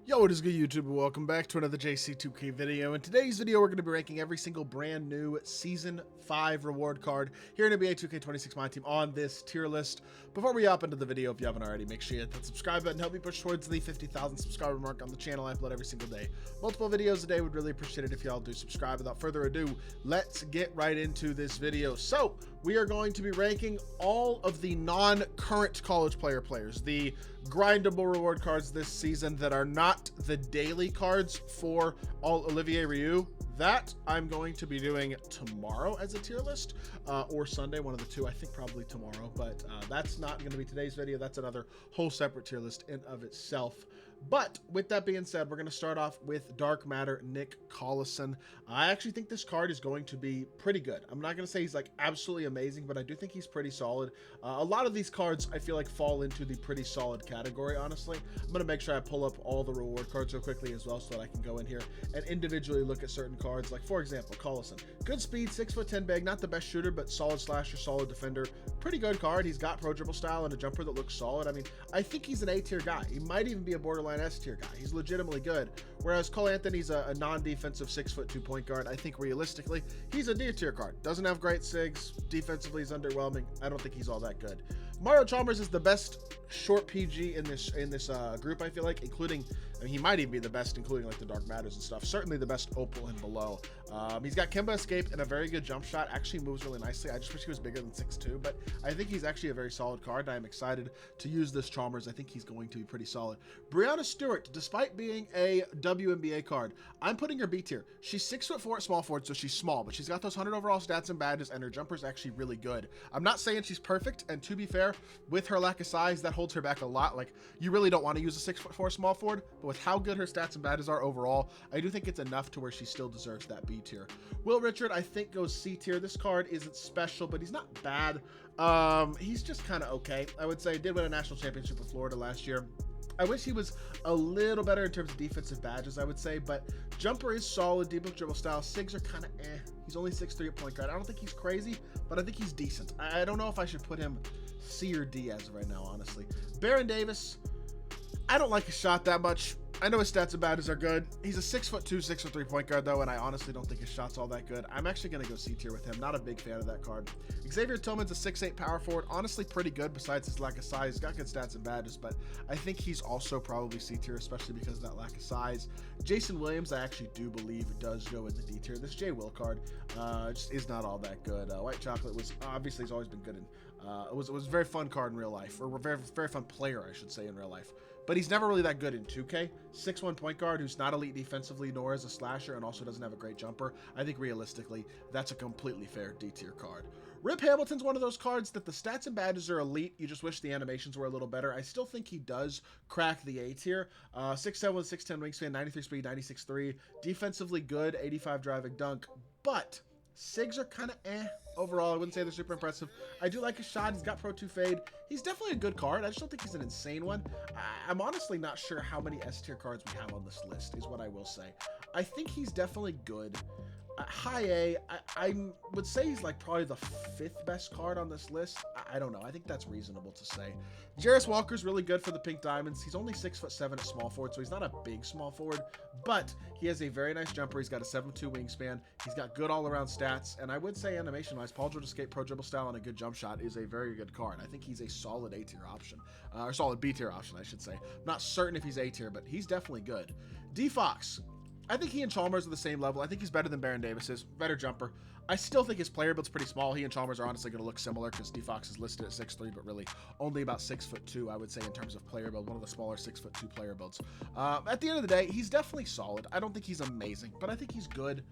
Yo, what is good, YouTube? Welcome back to another JC2K video. In today's video, we're going to be ranking every single brand new Season 5 reward card here in NBA 2K26 My Team on this tier list. Before we hop into the video, if you haven't already, make sure you hit that subscribe button. Help me push towards the 50,000 subscriber mark on the channel. I upload every single day. Multiple videos a day. Would really appreciate it if y'all do subscribe. Without further ado, let's get right into this video. So, we are going to be ranking all of the non-current college players, the grindable reward cards this season that are not the daily cards for all Olivier Ryu. That I'm going to be doing tomorrow as a tier list, or Sunday, one of the two. I think probably tomorrow, but that's not going to be today's video. That's another whole separate tier list in of itself. But with that being said, we're going to start off with Dark Matter Nick Collison. I actually think this card is going to be pretty good. I'm not going to say he's like absolutely amazing, but I do think he's pretty solid. A lot of these cards I feel like fall into the pretty solid category, honestly. I'm going to make sure I pull up all the reward cards real quickly as well so that I can go in here and individually look at certain cards. Like, for example, Collison. Good speed, 6'10" big, not the best shooter, but solid slasher, solid defender. Pretty good card. He's got pro dribble style and a jumper that looks solid. I mean, I think he's an A-tier guy. He might even be a borderline S-tier guy. He's legitimately good. Whereas Cole Anthony's a non-defensive 6'2" point guard. I think realistically, he's a D-tier card. Doesn't have great SIGs. Defensively, he's underwhelming. I don't think he's all that good. Mario Chalmers is the best short PG in this group, I feel like, including, I mean, he might even be the best, including like the Dark Matters and stuff. Certainly the best Opal and below. He's got Kemba Escape and a very good jump shot. Actually moves really nicely. I just wish he was bigger than 6'2", but I think he's actually a very solid card, and I'm excited to use this Chalmers. I think he's going to be pretty solid. Breanna Stewart, despite being a WNBA card, I'm putting her B tier. She's 6'4" at small forward, so she's small, but she's got those 100 overall stats and badges, and her jumper's actually really good. I'm not saying she's perfect, and to be fair, with her lack of size, that holds her back a lot. Like, you really don't want to use a 6'4" small forward, but with how good her stats and badges are overall, I do think it's enough to where she still deserves that B tier. Will Richard, I think, goes C tier. This card isn't special, but he's not bad. He's just kind of okay, I would say. Did win a national championship with Florida last year. I wish he was a little better in terms of defensive badges, I would say, but jumper is solid, deep dribble style. SIGs are kind of eh. He's only 6'3" at point guard. I don't think he's crazy, but I think he's decent. I don't know if I should put him C or D as of right now, honestly. Baron Davis, I don't like his shot that much. I know his stats and badges are good. He's a 6'2", 6'3" point guard, though, and I honestly don't think his shot's all that good. I'm actually going to go C tier with him. Not a big fan of that card. Xavier Tillman's a 6'8" power forward. Honestly, pretty good besides his lack of size. He's got good stats and badges, but I think he's also probably C tier, especially because of that lack of size. Jason Williams, I actually do believe does go in the D tier. This J. Will card just is not all that good. White Chocolate was, obviously, he's always been good in, it was a very fun card in real life, or a very fun player, I should say, in real life. But he's never really that good in 2K. 6'1" point guard who's not elite defensively, nor is a slasher, and also doesn't have a great jumper. I think realistically, that's a completely fair D-tier card. Rip Hamilton's one of those cards that the stats and badges are elite. You just wish the animations were a little better. I still think he does crack the A tier. 6'7" with 6'10" wingspan, 93 speed, 96'3". Defensively good, 85 driving dunk, but SIGs are kind of eh. Overall, I wouldn't say they're super impressive. I do like his shot. He's got Pro 2 fade. He's definitely a good card. I just don't think he's an insane one. I'm honestly not sure how many S tier cards we have on this list, is what I will say. I think he's definitely good. High A, I would say he's like probably the 5th best card on this list. I don't know. I think that's reasonable to say. Jarris Walker's really good for the Pink Diamonds. He's only 6'7" at small forward, so he's not a big small forward, but he has a very nice jumper. He's got a 7'2" wingspan. He's got good all-around stats, and I would say animation-wise, Paul George Escape, pro dribble style, and a good jump shot is a very good card. I think he's a solid A-tier option, or solid B-tier option, I should say. I'm not certain if he's A-tier, but he's definitely good. D Fox. I think he and Chalmers are the same level. I think he's better than Baron Davis is. Better jumper. I still think his player build's pretty small. He and Chalmers are honestly going to look similar because D Fox is listed at 6'3", but really only about 6'2", I would say, in terms of player build. One of the smaller 6'2" player builds. At the end of the day, he's definitely solid. I don't think he's amazing, but I think he's good.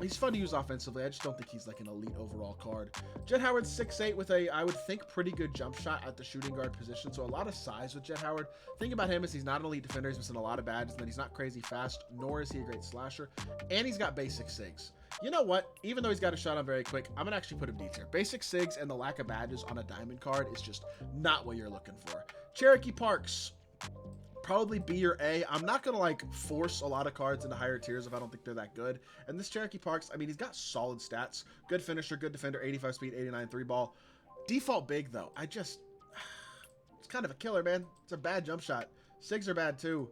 He's fun to use offensively. I just don't think he's like an elite overall card. Jett Howard's 6'8" with a, I would think, pretty good jump shot at the shooting guard position. So a lot of size with Jett Howard. Thing about him is he's not an elite defender. He's missing a lot of badges, and then he's not crazy fast, nor is he a great slasher. And he's got basic SIGs. You know what? Even though he's got a shot on very quick, I'm going to actually put him D tier. Basic SIGs and the lack of badges on a diamond card is just not what you're looking for. Cherokee Parks. Probably B or A. I'm not going to like force a lot of cards into higher tiers if I don't think they're that good. And this Cherokee Parks, I mean, he's got solid stats. Good finisher, good defender, 85 speed, 89 3 ball. Default big though. It's kind of a killer, man. It's a bad jump shot. SIGs are bad too.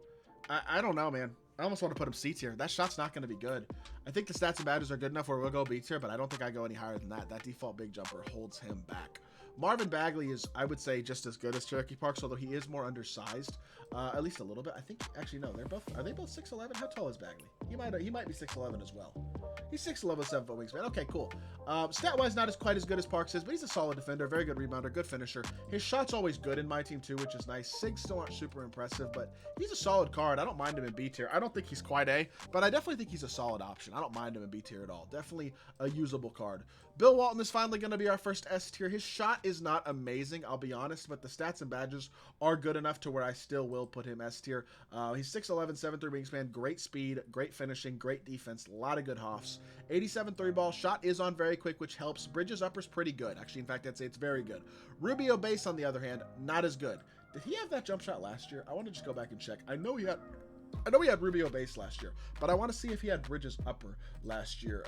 I don't know, man. I almost want to put him C tier. That shot's not going to be good. I think the stats and badges are good enough where we'll go B tier, but I don't think I go any higher than that. That default big jumper holds him back. Marvin Bagley is, I would say, just as good as Cherokee Parks, although he is more undersized, at least a little bit. I think, actually, no, are they both 6'11"? How tall is Bagley? He might be 6'11" as well. He's 6'11", 7-foot wingspan. Okay, cool. Stat-wise, not quite as good as Parks is, but he's a solid defender, very good rebounder, good finisher. His shot's always good in my team, too, which is nice. Sigs still aren't super impressive, but he's a solid card. I don't mind him in B tier. I don't think he's quite A, but I definitely think he's a solid option. I don't mind him in B tier at all. Definitely a usable card. Bill Walton is finally going to be our first S tier. His shot is not amazing, I'll be honest, but the stats and badges are good enough to where I still will put him S tier. He's 6'11", 7'3" wingspan, great speed, great finishing, great defense, a lot of good hoffs. 87 3-ball, shot is on very quick, which helps. Bridges upper's pretty good. Actually, in fact, I'd say it's very good. Rubio base, on the other hand, not as good. Did he have that jump shot last year? I want to just go back and check. I know he had Rubio base last year, but I want to see if he had Bridges upper last year,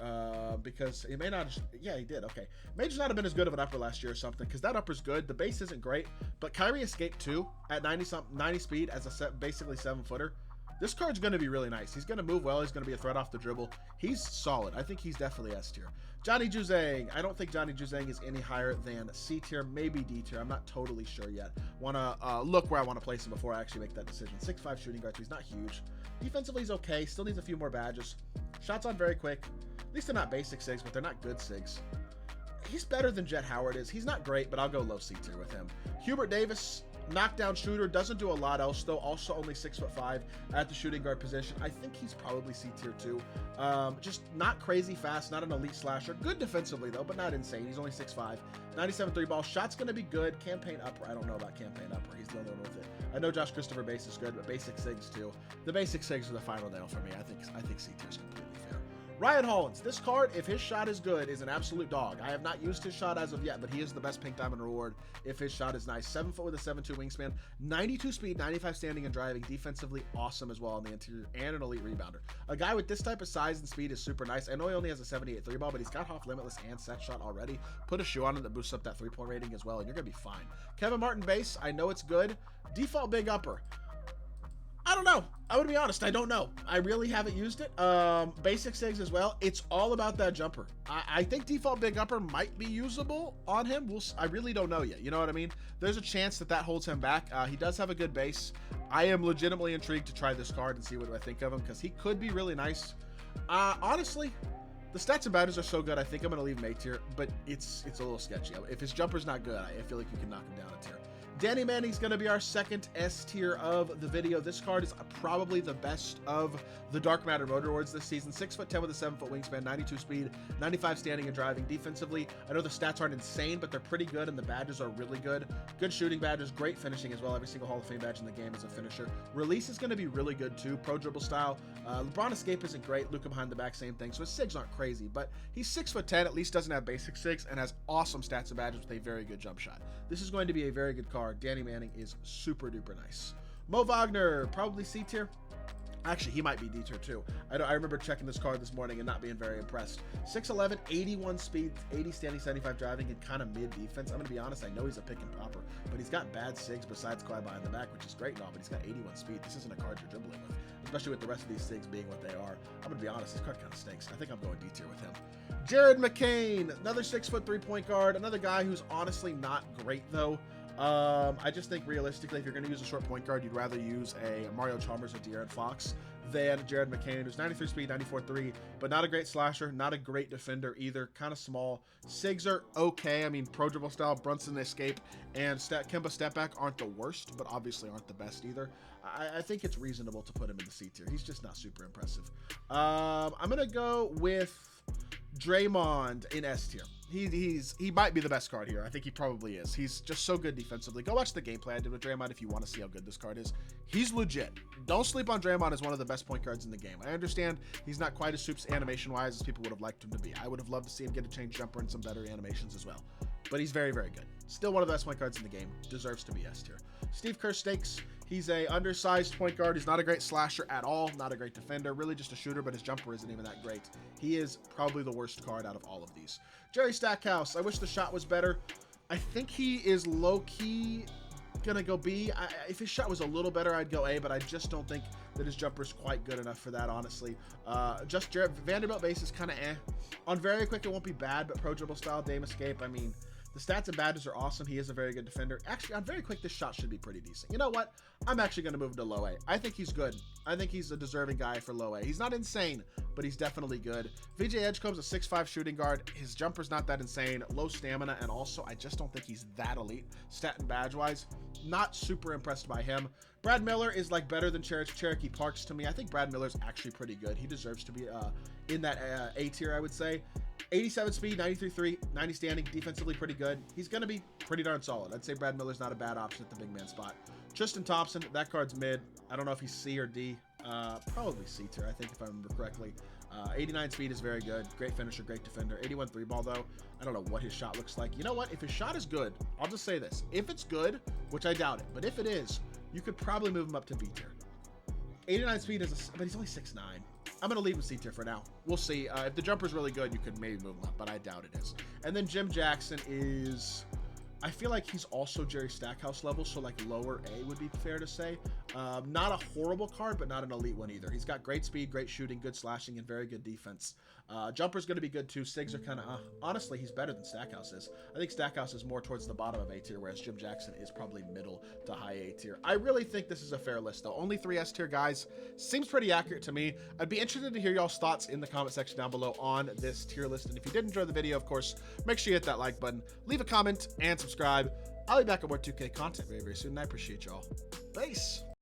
because he may not. Yeah, he did. Okay, may just not have been as good of an upper last year or something, because that upper's good. The base isn't great, but Kyrie Escape 2 at 90 speed as a basically 7-footer. This card's going to be really nice. He's going to move well. He's going to be a threat off the dribble. He's solid. I think he's definitely S tier. Johnny Juzang. I don't think Johnny Juzang is any higher than C tier, maybe D tier. I'm not totally sure yet. Want to look where I want to place him before I actually make that decision. 6'5" shooting guard, so he's not huge. Defensively, he's okay. Still needs a few more badges. Shots on very quick. At least they're not basic SIGs, but they're not good SIGs. He's better than Jet Howard is. He's not great, but I'll go low C tier with him. Hubert Davis. Knockdown shooter, doesn't do a lot else though, also only 6'5" at the shooting guard position. I think he's probably C tier too. Just not crazy fast, not an elite slasher. Good defensively though, but not insane. He's only 6'5". 97 3-ball, shot's gonna be good. Campaign upper, I don't know about campaign upper. He's the only one with it. I know Josh Christopher base is good, but basic SIGs too. The basic SIGs are the final nail for me. I think C tier is completely fair. Ryan Hollins, this card, if his shot is good, is an absolute dog. I have not used his shot as of yet, but he is the best pink diamond reward if his shot is nice. 7 foot with a 7'2" wingspan, 92 speed, 95 standing and driving, defensively awesome as well on the interior, and an elite rebounder. A guy with this type of size and speed is super nice. I know he only has a 78 3-ball, but he's got Hoff Limitless and set shot already. Put a shoe on him that boosts up that 3-point rating as well, and you're going to be fine. Kevin Martin base, I know it's good. Default big upper. I don't know. I would be honest. I don't know. I really haven't used it. Basic SIGs as well. It's all about that jumper. I think default big upper might be usable on him. I really don't know yet. You know what I mean? There's a chance that holds him back. He does have a good base. I am legitimately intrigued to try this card and see what I think of him, because he could be really nice. Honestly, the stats and badges are so good. I think I'm going to leave him A tier, but it's a little sketchy. If his jumper's not good, I feel like you can knock him down a tier. Danny Manning's going to be our second S tier of the video. This card is probably the best of the Dark Matter Road Rewards this season. 6'10" with a 7-foot wingspan, 92 speed, 95 standing and driving. Defensively, I know the stats aren't insane, but they're pretty good, and the badges are really good. Good shooting badges, great finishing as well. Every single Hall of Fame badge in the game is a finisher. Release is going to be really good too. Pro dribble style. LeBron escape isn't great. Luka behind the back, same thing. So his SIGs aren't crazy, but he's 6'10", at least doesn't have basic SIGs, and has awesome stats and badges with a very good jump shot. This is going to be a very good card. Danny Manning is super duper nice. Mo Wagner, probably C tier. Actually, he might be D tier too. I remember checking this card this morning and not being very impressed. 6'11", 81 speed, 80 standing, 75 driving, and kind of mid defense. I'm going to be honest, I know he's a pick and popper, but he's got bad SIGs besides Kawhi behind the back, which is great and all, but he's got 81 speed. This isn't a card you're dribbling with, especially with the rest of these SIGs being what they are. I'm going to be honest, this card kind of stinks. I think I'm going D tier with him. Jared McCain, another 6'3" 3-point guard, another guy who's honestly not great though. I just think realistically, if you're going to use a short point guard, you'd rather use a Mario Chalmers or De'Aaron Fox than Jared McCain, who's 93 speed, 94 3, but not a great slasher, not a great defender either, kind of small. SIGs are okay. I mean, pro dribble style, Brunson escape, and Kemba step back aren't the worst, but obviously aren't the best either. I think it's reasonable to put him in the C tier. He's just not super impressive. I'm going to go with Draymond in S tier. He might be the best card here. I think he probably is. He's just so good defensively. Go watch the gameplay I did with Draymond if you want to see how good this card is. He's legit. Don't sleep on Draymond as one of the best point guards in the game. I understand he's not quite as soups animation-wise as people would have liked him to be. I would have loved to see him get a change jumper and some better animations as well. But he's very, very good. Still one of the best point guards in the game. Deserves to be S tier. Steve Kerr Stakes. He's a undersized point guard. He's not a great slasher at all. Not a great defender. Really just a shooter, but his jumper isn't even that great. He is probably the worst card out of all of these. Jerry Stackhouse. I wish the shot was better. I think he is low-key gonna go B. If his shot was a little better, I'd go A, but I just don't think that his jumper's quite good enough for that, honestly. Just Vanderbilt base is kind of eh. On Very Quick, it won't be bad, but Pro Dribble style, Dame Escape, I mean, the stats and badges are awesome. He is a very good defender. Actually, on Very Quick, this shot should be pretty decent. You know what? I'm actually going to move him to low A. I think he's good. I think he's a deserving guy for low A. He's not insane, but he's definitely good. VJ Edgecombe's a 6'5 shooting guard. His jumper's not that insane. Low stamina, and also, I just don't think he's that elite. Stat and badge-wise, not super impressed by him. Brad Miller is like better than Cherokee Parks to me. I think Brad Miller's actually pretty good. He deserves to be in that A tier, I would say. 87 speed, 93 90 standing, defensively pretty good. He's going to be pretty darn solid. I'd say Brad Miller's not a bad option at the big man spot. Tristan Thompson, that card's mid. I don't know if he's C or D. Probably C tier, I think, if I remember correctly. 89 speed is very good. Great finisher, great defender. 81 3 ball, though. I don't know what his shot looks like. You know what? If his shot is good, I'll just say this. If it's good, which I doubt it, but if it is, you could probably move him up to B tier. 89 speed is, but he's only 6'9". I'm going to leave him C tier for now. We'll see. If the jumper's really good, you could maybe move him up, but I doubt it is. And then Jim Jackson is, I feel like he's also Jerry Stackhouse level, so like lower A would be fair to say. Not a horrible card, but not an elite one either. He's got great speed, great shooting, good slashing, and very good defense. Jumper's going to be good too. Sigs are kind of, honestly, he's better than Stackhouse is. I think Stackhouse is more towards the bottom of A tier, whereas Jim Jackson is probably middle to high A tier. I really think this is a fair list, though. Only 3 S tier guys. Seems pretty accurate to me. I'd be interested to hear y'all's thoughts in the comment section down below on this tier list. And if you did enjoy the video, of course, make sure you hit that like button, leave a comment, and subscribe. I'll be back with more 2K content very, very soon, and I appreciate y'all. Peace.